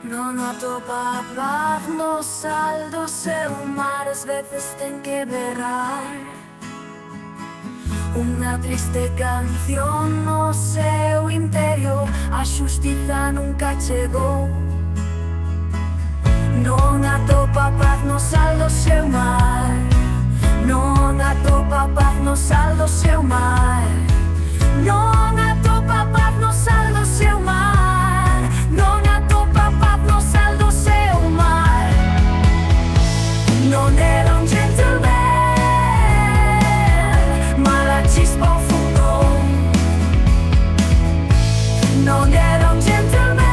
Non atopa paz no sal do seu mar, às vezes tem que berrar unha triste canción no seu interior. A xustiza nunca chegou. Non atopa paz no sal do seu mar, non atopa paz no sal do seu mar, non atopa paz no sal do seu mar, non atopa paz no sal do seu mar. Non era un gentleman, ma la chispa o fundou. Non era un gentleman,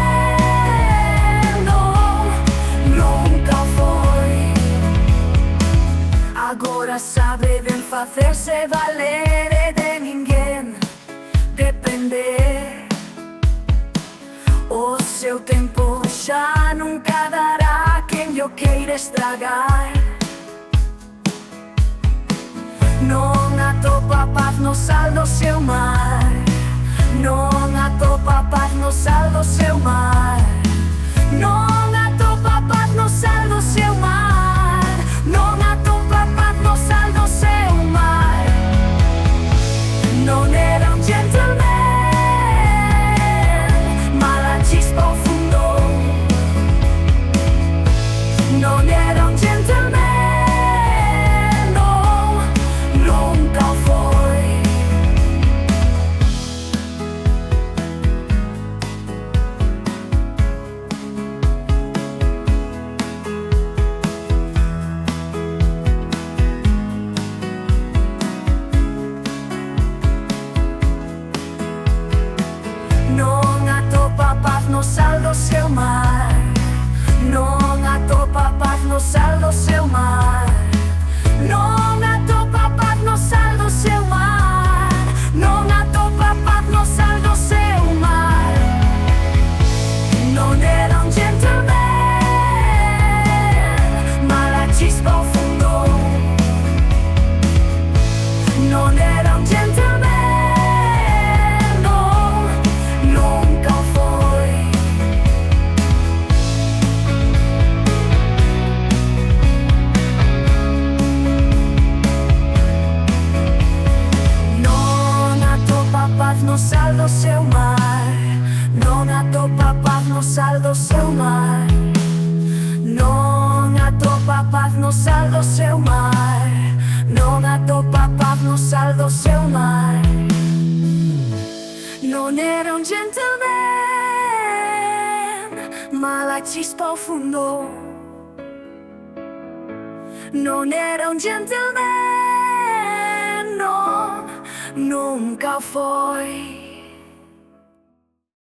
agora sabe ben facerse valer e de ninguén depender. O seu tempo xa nunca dará quen llo queira estragar. Non atopa paz no sal do seu mar, non atopa paz no sal do seu mar, non atopa paz no sal do seu mar, non atopa paz no sal do seu mar. Non era un gentleman, ma la chispa o fundou. Non era un gentleman, no, nunca o foi. Non atopa paz no sal do seu mar, non atopa paz no sal do seu mar, non atopa paz no sal do seu mar, non atopa paz no sal do seu mar. Non era un gentleman, ma la chispa o fundou. Non era un gentleman, no sal do seu mar, non atopa paz no sal do seu mar, non atopa paz no sal do seu mar, non atopa paz no sal do seu mar. Non era un gentleman, ma la chispa o fundou. Non era un gentleman, no, nunca o foi.